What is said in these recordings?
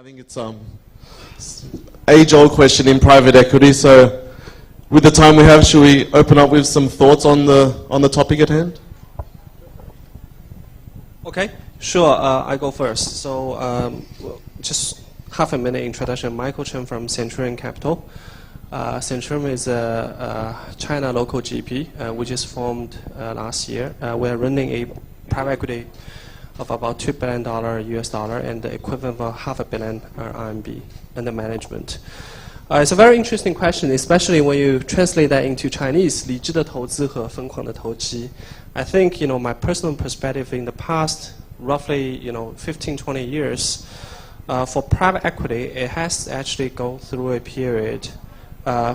I think it's age-old question in private equity. So, with the time we have, should we open up with some thoughts on the topic at hand? Okay, sure. I go first. So, just half a minute introduction. Michael Chen from Centurion Capital. Centurion is a China local GP, which is formed last year. We're running a private equity of about $2 billion US dollar and the equivalent of $500 million RMB under management. It's a very interesting question, especially when you translate that into Chinese, 理智的投资和疯狂的投机. I think, my personal perspective in the past, roughly, 15, 20 years, for private equity, it has actually gone through a period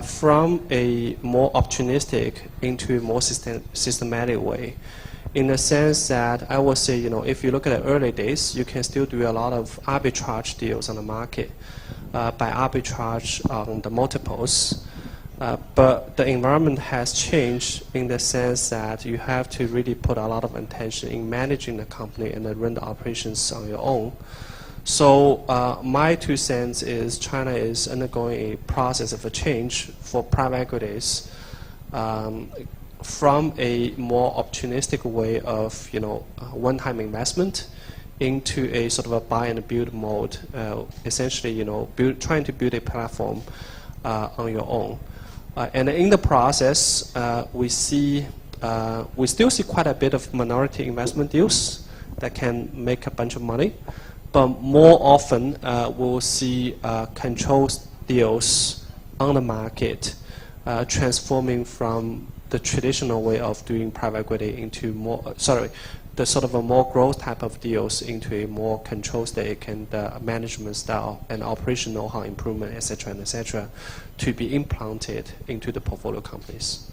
from a more opportunistic into a more systematic way. In the sense that I would say, if you look at the early days, you can still do a lot of arbitrage deals on the market by arbitrage on the multiples. But the environment has changed in the sense that you have to really put a lot of attention in managing the company and then run the operations on your own. So my 2 cents is China is undergoing a process of a change for private equities. From a more opportunistic way of one-time investment into a sort of a buy and build mode, essentially trying to build a platform on your own, and in the process we still see quite a bit of minority investment deals that can make a bunch of money, but more often we'll see control deals on the market transforming from the traditional way of doing private equity into the sort of a more growth type of deals into a more control stake and management style and operation know-how improvement, etc., to be implanted into the portfolio companies.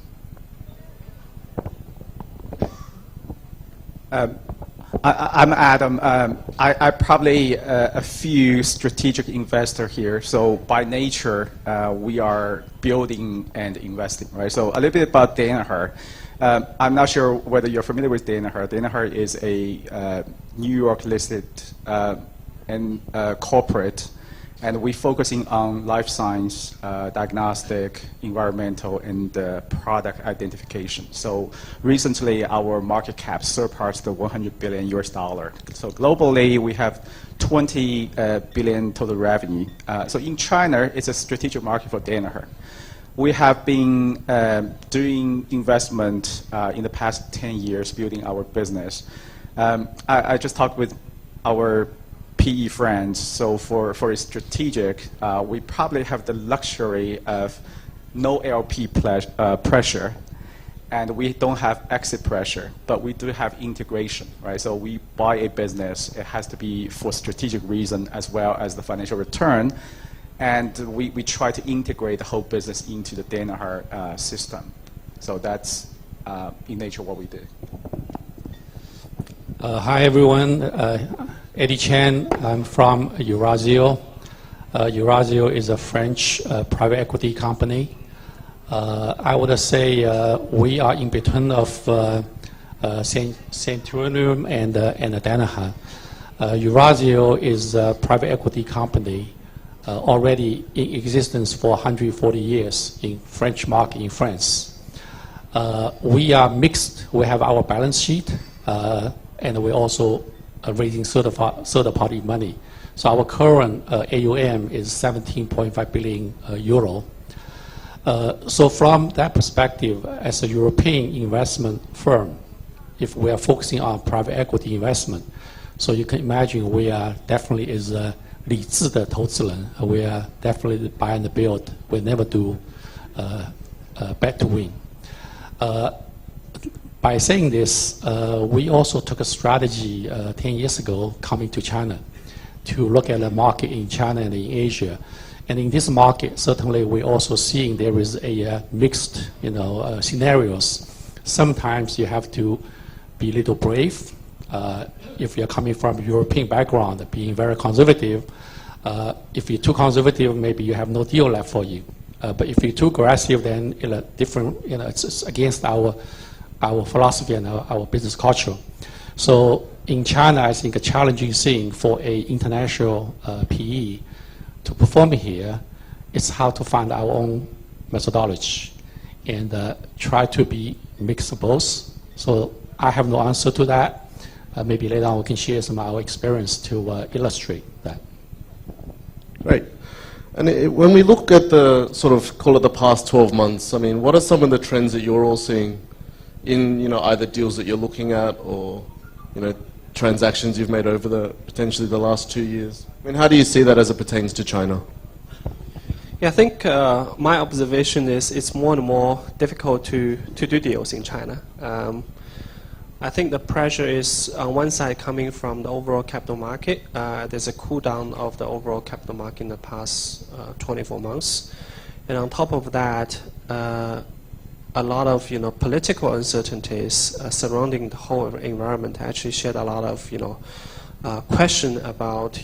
I'm Adam. I probably a few strategic investor here. So by nature, we are building and investing, right? So a little bit about Danaher. I'm not sure whether you're familiar with Danaher. Danaher is a New York listed and corporate, and we're focusing on life science, diagnostic, environmental, and product identification. So recently, our market cap surpassed the 100 billion US dollar. So globally, we have 20 billion total revenue. So in China, it's a strategic market for Danaher. We have been doing investment in the past 10 years, building our business. I just talked with our PE friends, so for a strategic, we probably have the luxury of no LP pressure, and we don't have exit pressure, but we do have integration, right? So we buy a business, it has to be for strategic reason as well as the financial return, and we try to integrate the whole business into the Danaher system. So that's in nature what we do. Hi everyone. Eddie Chen, I'm from Eurazeo. Eurazeo is a French private equity company. I would say we are in between of Centurion and Danaher. Eurazeo is a private equity company already in existence for 140 years in French market in France. We are mixed. We have our balance sheet, and we also raising third-party money. So our current AUM is 17.5 billion euro. So from that perspective, as a European investment firm, if we are focusing on private equity investment, so you can imagine we are definitely is a 理智的投资人. We are definitely buy and build. We never do bet to win. By saying this, we also took a strategy 10 years ago coming to China to look at the market in China and in Asia. And in this market, certainly we're also seeing there is a mixed scenarios. Sometimes you have to be a little brave. If you're coming from a European background, being very conservative, if you're too conservative, maybe you have no deal left for you. But if you're too aggressive, then it's against our philosophy and our business culture. So in China, I think a challenging thing for a international PE to perform here is how to find our own methodology and try to be mix of both. So I have no answer to that. Maybe later on we can share some of our experience to illustrate that. Great. And when we look at the sort of, call it the past 12 months, I mean, what are some of the trends that you're all seeing in, you know, either deals that you're looking at or, you know, transactions you've made over potentially the last 2 years? I mean, how do you see that as it pertains to China? Yeah, I think my observation is it's more and more difficult to do deals in China. I think the pressure is on one side coming from the overall capital market. There's a cool down of the overall capital market in the past 24 months. And on top of that, a lot of political uncertainties surrounding the whole environment actually shed a lot of question about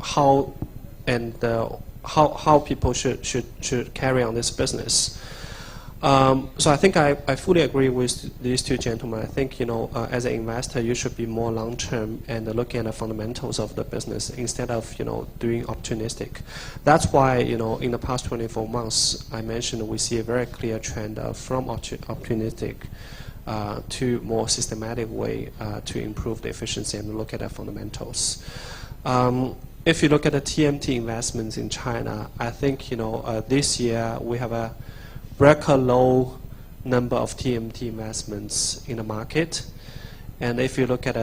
how and how people should carry on this business. So I think I fully agree with these two gentlemen. I think as an investor you should be more long term and looking at the fundamentals of the business instead of doing opportunistic. That's why in the past 24 months I mentioned we see a very clear trend from opportunistic to more systematic way to improve the efficiency and look at the fundamentals. If you look at the TMT investments in China, I think this year we have a record low number of TMT investments in the market. And if you look at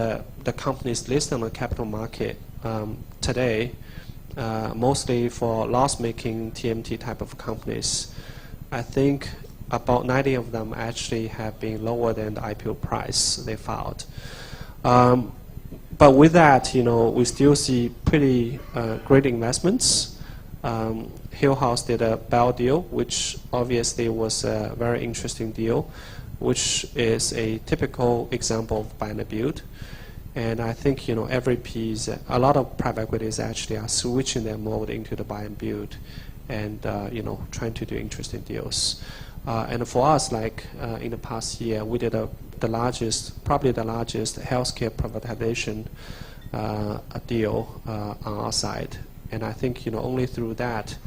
the companies listed on the capital market today, mostly for loss-making TMT type of companies, I think about 90 of them actually have been lower than the IPO price they filed. But with that, we still see pretty great investments. Hillhouse did a Bell deal, which obviously was a very interesting deal, which is a typical example of buy and build. And I think every piece, a lot of private equities actually are switching their mode into the buy and build, and trying to do interesting deals. And for us, like in the past year, we did probably the largest healthcare privatization deal on our side. And I think only through that,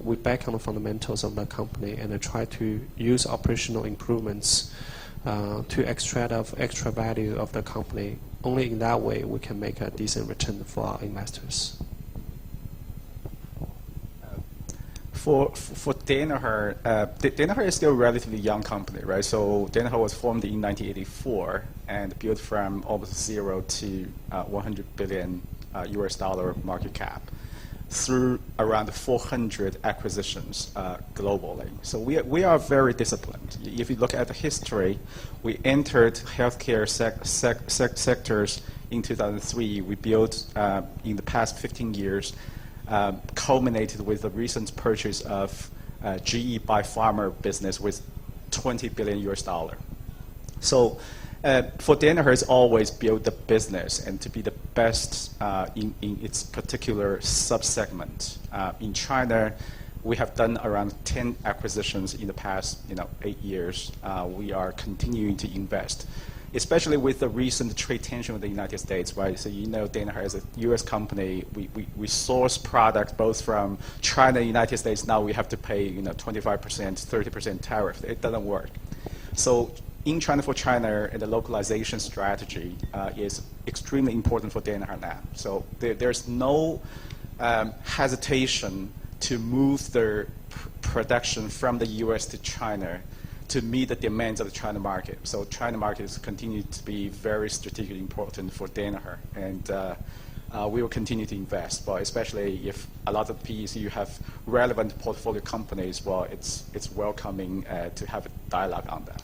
we back on the fundamentals of the company and try to use operational improvements to extract of extra value of the company. Only in that way we can make a decent return for our investors. For Danaher, Danaher is still a relatively young company, right? So Danaher was formed in 1984 and built from almost zero to 100 billion US dollar market cap through around 400 acquisitions globally. So we are very disciplined. If you look at the history, we entered healthcare sectors in 2003. We built in the past 15 years, culminated with the recent purchase of GE Biopharma business with 20 billion US dollar. So for Danaher, it's always build the business and to be the best in its particular sub-segment. In China, we have done around 10 acquisitions in the past 8 years. We are continuing to invest, especially with the recent trade tension with the United States, right? So Danaher is a U.S. company. We source products both from China and United States. Now we have to pay 25%, 30% tariff. It doesn't work. So in China for China, and the localization strategy is extremely important for Danaher now. So there's no hesitation to move their production from the U.S. to China to meet the demands of the China market. So China market is continuing to be very strategically important for Danaher, and we will continue to invest. But especially if a lot of PEs, you have relevant portfolio companies, well, it's welcoming to have a dialogue on that.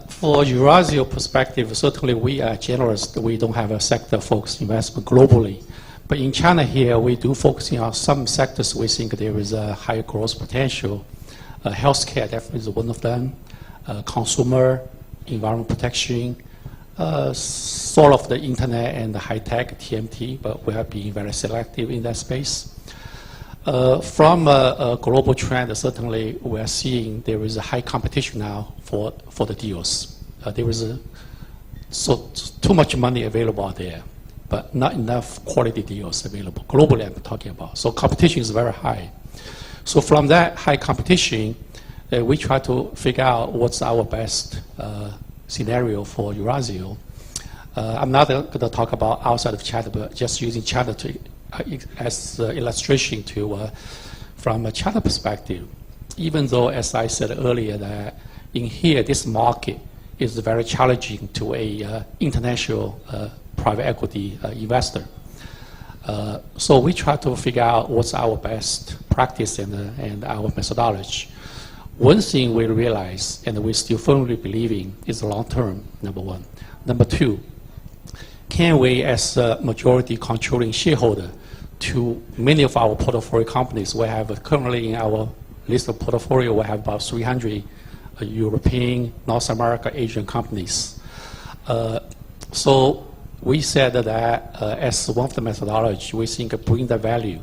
For Eurazeo perspective, certainly we are generous. We don't have a sector-focused investment globally. But in China here, we do focusing on some sectors we think there is a high growth potential. Healthcare definitely is one of them. Consumer, environment protection, sort of the internet and the high-tech TMT, but we have been very selective in that space. From a global trend, certainly we are seeing there is a high competition now for the deals. there was too much money available out there, but not enough quality deals available. Globally, I'm talking about. So competition is very high. So from that high competition, we try to figure out what's our best scenario for Eurazeo. I'm not going to talk about outside of China, but just using China as illustration to, from a China perspective. Even though, as I said earlier, that in here, this market is very challenging to a international private equity investor. So we try to figure out what's our best practice and our methodology. One thing we realize, and we still firmly believe in, is the long term, number one. Number two, can we, as a majority controlling shareholder to many of our portfolio companies, we have currently in our list of portfolio, we have about 300 European, North America, Asian companies. So we said that as one of the methodology, we think bring the value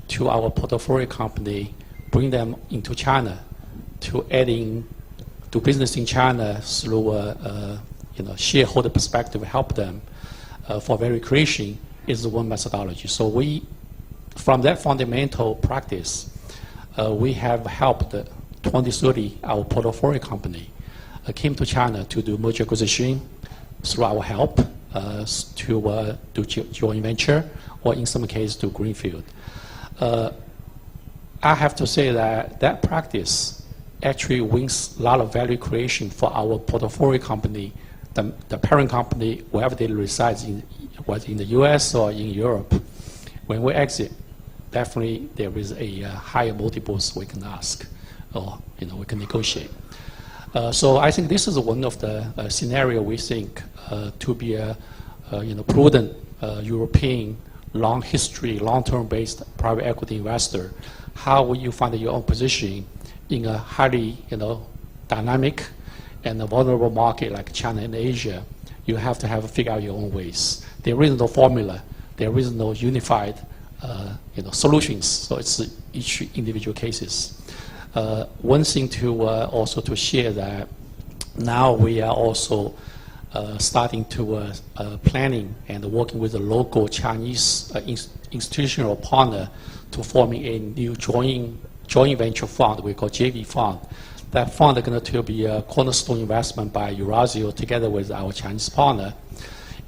to our portfolio company, bring them into China, to adding to business in China through a shareholder perspective, help them for value creation is one methodology. So we, from that fundamental practice, we have helped 20-30 our portfolio company came to China to do merger acquisition through our help to do joint venture, or in some cases to greenfield. I have to say that practice actually wins a lot of value creation for our portfolio company, the parent company, wherever they reside, whether in the US or in Europe. When we exit, definitely there is a higher multiples we can ask, or we can negotiate. So I think this is one of the scenario we think to be a prudent European long history, long-term based private equity investor. How will you find your own position in a highly dynamic and a vulnerable market like China and Asia? You have to figure out your own ways. There is no formula. There is no unified solutions. So it's each individual cases. One thing to also to share that now we are also starting to planning and working with a local Chinese institutional partner to forming a new joint venture fund we call JV fund. That fund is going to be a cornerstone investment by Eurazeo together with our Chinese partner.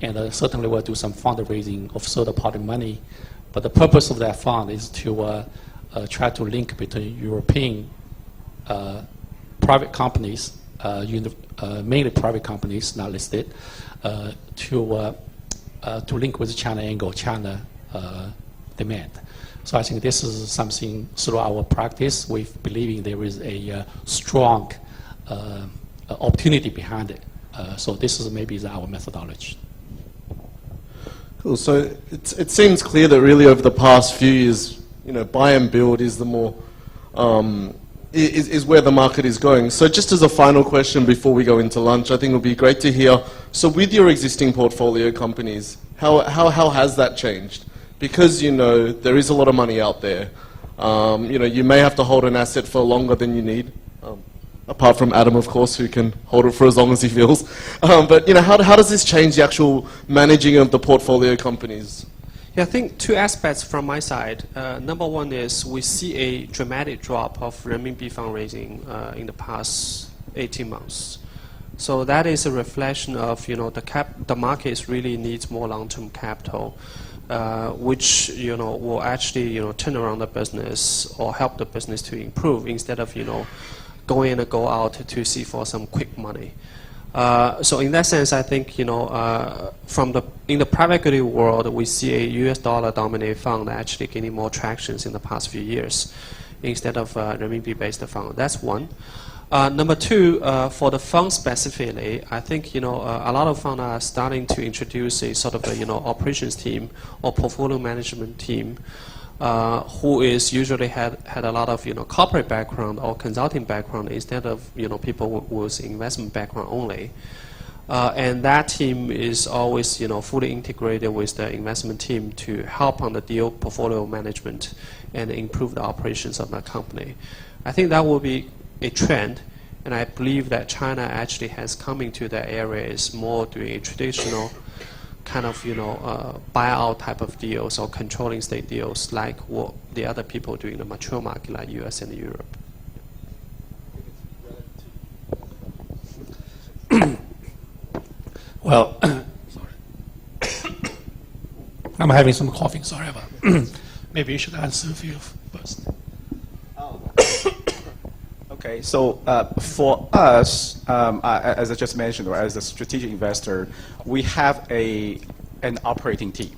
And certainly we'll do some fundraising of third-party money. But the purpose of that fund is to try to link between European private companies, mainly private companies, not listed, to link with the China angle, China demand. So I think this is something through our practice, we believe there is a strong opportunity behind it. So this is maybe our methodology. Cool. So it seems clear that really over the past few years, buy and build is the more is where the market is going. So just as a final question before we go into lunch, I think it would be great to hear. So with your existing portfolio companies, how has that changed? Because there is a lot of money out there. You may have to hold an asset for longer than you need. Apart from Adam, of course, who can hold it for as long as he feels. But how does this change the actual managing of the portfolio companies? Yeah, I think two aspects from my side. Number one is we see a dramatic drop of renminbi fundraising in the past 18 months. So that is a reflection of the market really needs more long-term capital, which will actually turn around the business or help the business to improve instead of go in and go out to see for some quick money. So in that sense, I think in the private equity world, we see a US dollar dominated fund actually gaining more tractions in the past few years instead of renminbi based fund. That's one. Number two, for the fund specifically, I think a lot of funds are starting to introduce a sort of operations team or portfolio management team. Who is usually had a lot of corporate background or consulting background instead of people with investment background only, and that team is always fully integrated with the investment team to help on the deal portfolio management and improve the operations of that company. I think that will be a trend, And I believe that China actually has come into that area is more doing a traditional kind of, buyout type of deals or controlling state deals like what the other people do in the mature market like US and Europe. Well, sorry. I'm having some coughing, sorry about maybe you should answer a few first. Okay, so for us, as I just mentioned, or as a strategic investor, we have an operating team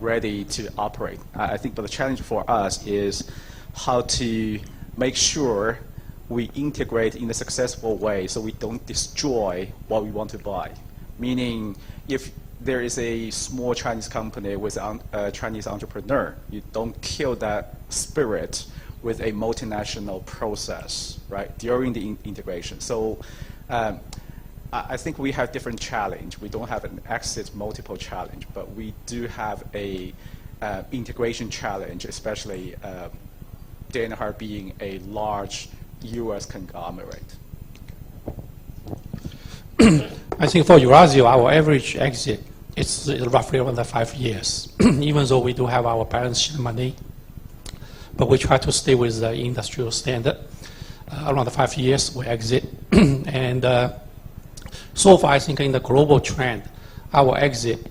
ready to operate. I think the challenge for us is how to make sure we integrate in a successful way so we don't destroy what we want to buy. Meaning, if there is a small Chinese company with a Chinese entrepreneur, you don't kill that spirit with a multinational process, right, during the integration. So I think we have different challenge. We don't have an exit multiple challenge, but we do have a integration challenge, especially Danaher being a large US conglomerate. I think for Eurazeo, our average exit is roughly around 5 years, even though we do have our balance sheet money. But we try to stay with the industrial standard. Around 5 years, we exit. And so far, I think in the global trend, our exit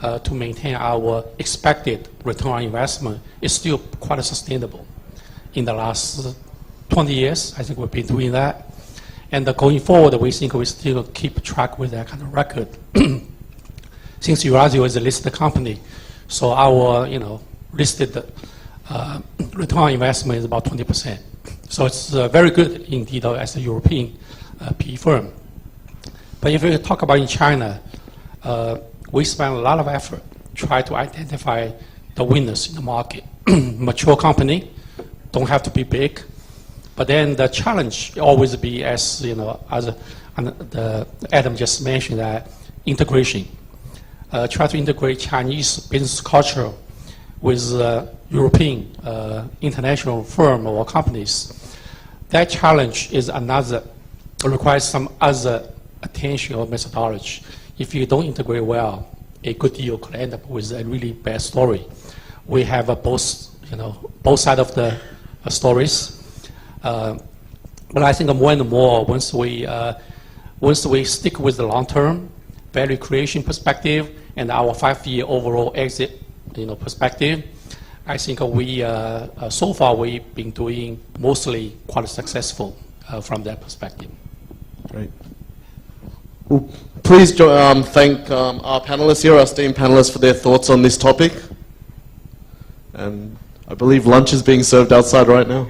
to maintain our expected return on investment is still quite sustainable. In the last 20 years, I think we've been doing that. And going forward, we think we still keep track with that kind of record. Since Eurazeo is a listed company, so our listed return on investment is about 20%. So it's very good indeed as a European PE firm. But if we talk about in China, we spend a lot of effort try to identify the winners in the market. Mature company don't have to be big. But then the challenge always be, as Adam just mentioned, that integration. Try to integrate Chinese business culture with European international firm or companies. That challenge is requires some other attention or methodology. If you don't integrate well, a good deal could end up with a really bad story. We have both sides of the stories. But I think more and more, once we stick with the long-term value creation perspective and our 5-year overall exit, perspective, I think so far we've been doing mostly quite successful from that perspective. Great. Well, please thank our panelists here, our esteemed panelists, for their thoughts on this topic. And I believe lunch is being served outside right now.